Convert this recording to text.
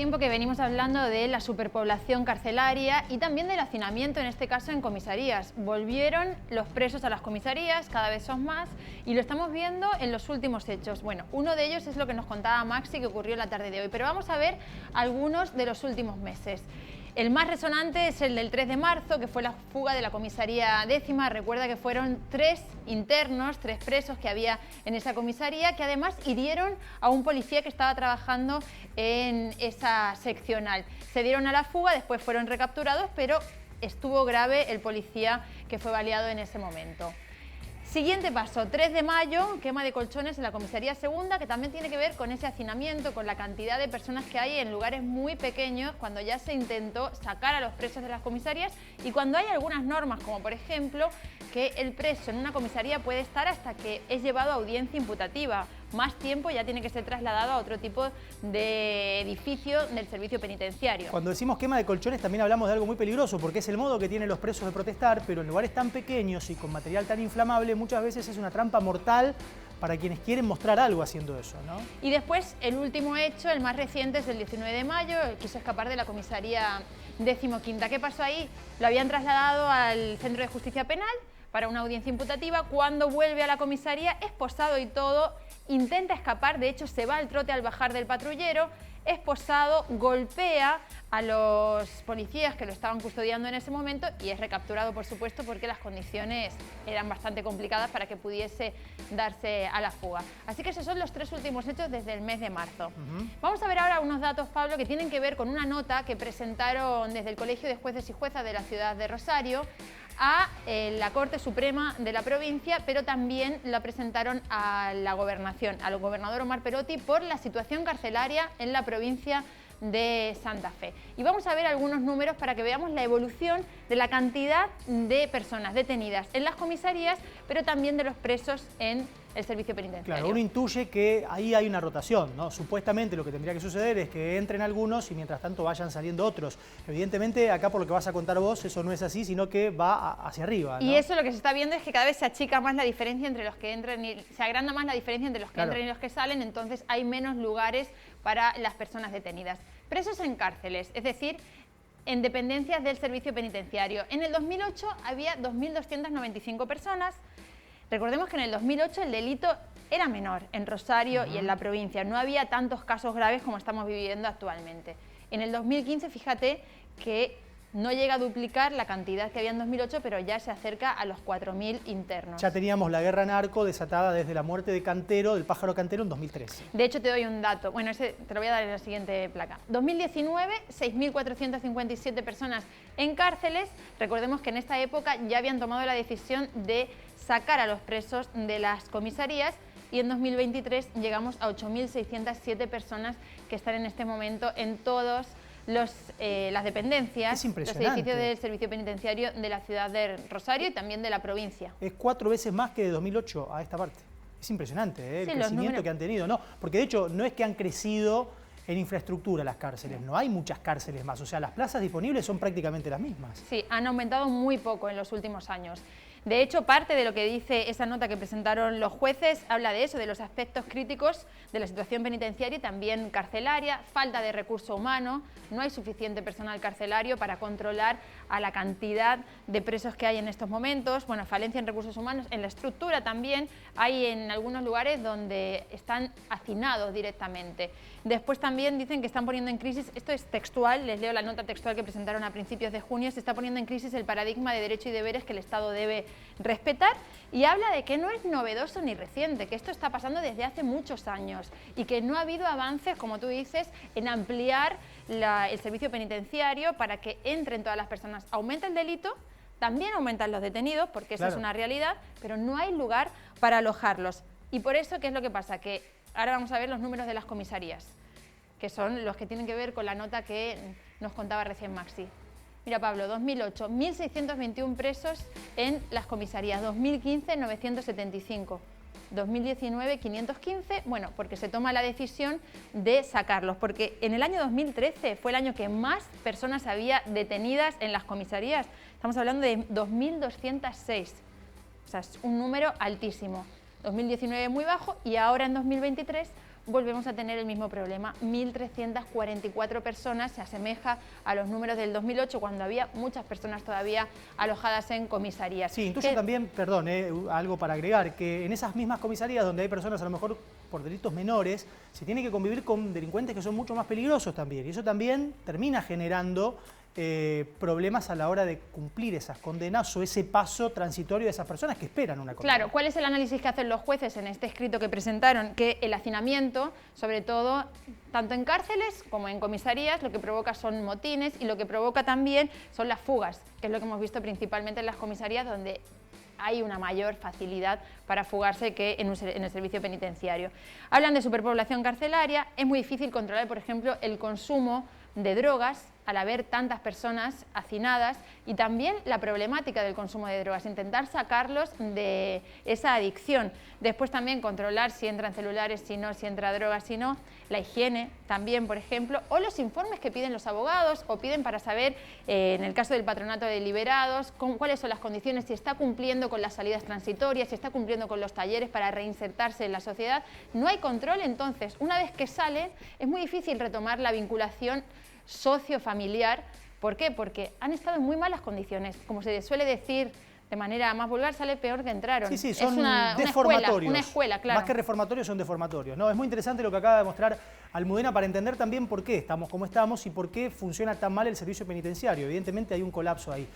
tiempo que venimos hablando de la superpoblación carcelaria y también del hacinamiento, en este caso en comisarías. Volvieron los presos a las comisarías, cada vez son más, y lo estamos viendo en los últimos hechos. Bueno, uno de ellos es lo que nos contaba Maxi, que ocurrió la tarde de hoy, pero vamos a ver algunos de los últimos meses. El más resonante es el del 3 de marzo, que fue la fuga de la comisaría 10ª. Recuerda que fueron 3 internos, 3 presos que había en esa comisaría, que además hirieron a un policía que estaba trabajando en esa seccional. Se dieron a la fuga, después fueron recapturados, pero estuvo grave el policía que fue baleado en ese momento. Siguiente paso, 3 de mayo, quema de colchones en la comisaría 2ª, que también tiene que ver con ese hacinamiento, con la cantidad de personas que hay en lugares muy pequeños, cuando ya se intentó sacar a los presos de las comisarías y cuando hay algunas normas, como por ejemplo que el preso en una comisaría puede estar hasta que es llevado a audiencia imputativa. Más tiempo ya tiene que ser trasladado a otro tipo de edificio del servicio penitenciario. Cuando decimos quema de colchones también hablamos de algo muy peligroso, porque es el modo que tienen los presos de protestar, pero en lugares tan pequeños y con material tan inflamable, muchas veces es una trampa mortal para quienes quieren mostrar algo haciendo eso, ¿no? Y después, el último hecho, el más reciente, es el 19 de mayo, quiso escapar de la comisaría 15ª. ¿Qué pasó ahí? Lo habían trasladado al Centro de Justicia Penal para una audiencia imputativa. Cuando vuelve a la comisaría, esposado y todo, intenta escapar, de hecho se va al trote al bajar del patrullero, esposado, golpea a los policías que lo estaban custodiando en ese momento y es recapturado, por supuesto, porque las condiciones eran bastante complicadas para que pudiese darse a la fuga. Así que esos son los 3 últimos hechos desde el mes de marzo. Vamos a ver ahora unos datos, Pablo, que tienen que ver con una nota que presentaron desde el Colegio de Jueces y Juezas de la ciudad de Rosario a la Corte Suprema de la provincia, pero también la presentaron a la gobernación, al gobernador Omar Perotti, por la situación carcelaria en la provincia de Santa Fe. Y vamos a ver algunos números para que veamos la evolución de la cantidad de personas detenidas en las comisarías, pero también de los presos en el servicio penitenciario. Claro, uno intuye que ahí hay una rotación, ¿no? Supuestamente lo que tendría que suceder es que entren algunos y mientras tanto vayan saliendo otros. Evidentemente, acá por lo que vas a contar vos, eso no es así, sino que va hacia arriba, ¿no? Y eso lo que se está viendo es que cada vez se achica más la diferencia entre los que entran y se agranda más la diferencia entre los que entran y los que salen, entonces hay menos lugares para las personas detenidas. Presos en cárceles, es decir, en dependencias del servicio penitenciario. En el 2008 había 2.295 personas. Recordemos que en el 2008 el delito era menor en Rosario y en la provincia. No había tantos casos graves como estamos viviendo actualmente. En el 2015, fíjate que no llega a duplicar la cantidad que había en 2008, pero ya se acerca a los 4.000 internos. Ya teníamos la guerra narco desatada desde la muerte de Cantero, del pájaro Cantero, en 2013. De hecho, te doy un dato. Bueno, ese te lo voy a dar en la siguiente placa. 2019, 6.457 personas en cárceles. Recordemos que en esta época ya habían tomado la decisión de sacar a los presos de las comisarías y en 2023 llegamos a 8.607 personas que están en este momento en todos las dependencias, los edificios del servicio penitenciario de la ciudad de Rosario y también de la provincia. Es 4 veces más que de 2008 a esta parte. Es impresionante, el crecimiento que han tenido. No, porque de hecho no es que han crecido en infraestructura las cárceles, no hay muchas cárceles más, o sea, las plazas disponibles son prácticamente las mismas. Sí, han aumentado muy poco en los últimos años. De hecho, parte de lo que dice esa nota que presentaron los jueces habla de eso, de los aspectos críticos de la situación penitenciaria y también carcelaria, falta de recurso humano, no hay suficiente personal carcelario para controlar a la cantidad de presos que hay en estos momentos, bueno, falencia en recursos humanos, en la estructura también, hay en algunos lugares donde están hacinados directamente. Después también dicen que están poniendo en crisis, esto es textual, les leo la nota textual que presentaron a principios de junio, se está poniendo en crisis el paradigma de derecho y deberes que el Estado debe respetar y habla de que no es novedoso ni reciente, que esto está pasando desde hace muchos años y que no ha habido avances, como tú dices, en ampliar el servicio penitenciario para que entren todas las personas. Aumenta el delito, también aumentan los detenidos, porque esa es una realidad, pero no hay lugar para alojarlos. Y por eso, ¿qué es lo que pasa? Que ahora vamos a ver los números de las comisarías, que son los que tienen que ver con la nota que nos contaba recién Maxi. Mira, Pablo, 2008, 1.621 presos en las comisarías, 2015, 975, 2019, 515, bueno, porque se toma la decisión de sacarlos, porque en el año 2013 fue el año que más personas había detenidas en las comisarías, estamos hablando de 2.206, o sea, es un número altísimo. 2019 muy bajo y ahora en 2023 volvemos a tener el mismo problema. 1.344 personas, se asemeja a los números del 2008, cuando había muchas personas todavía alojadas en comisarías. Sí, incluso también, perdón, algo para agregar, que en esas mismas comisarías donde hay personas a lo mejor por delitos menores, se tiene que convivir con delincuentes que son mucho más peligrosos también. Y eso también termina generando problemas a la hora de cumplir esas condenas o ese paso transitorio de esas personas que esperan una condena. Claro, ¿cuál es el análisis que hacen los jueces en este escrito que presentaron? Que el hacinamiento, sobre todo, tanto en cárceles como en comisarías, lo que provoca son motines y lo que provoca también son las fugas, que es lo que hemos visto principalmente en las comisarías, donde hay una mayor facilidad para fugarse que en el servicio penitenciario. Hablan de superpoblación carcelaria, es muy difícil controlar, por ejemplo, el consumo de drogas al haber tantas personas hacinadas, y también la problemática del consumo de drogas, intentar sacarlos de esa adicción. Después también controlar si entran celulares, si no, si entra drogas, si no, la higiene también, por ejemplo, o los informes que piden los abogados o piden para saber, en el caso del patronato de liberados, cuáles son las condiciones, si está cumpliendo con las salidas transitorias, si está cumpliendo con los talleres para reinsertarse en la sociedad. No hay control, entonces, una vez que salen, es muy difícil retomar la vinculación sociofamiliar. ¿Por qué? Porque han estado en muy malas condiciones. Como se suele decir de manera más vulgar, sale peor que entraron. Sí, sí, son deformatorios. Una escuela, claro. Más que reformatorios, son deformatorios. No, es muy interesante lo que acaba de mostrar Almudena para entender también por qué estamos como estamos y por qué funciona tan mal el servicio penitenciario. Evidentemente hay un colapso ahí.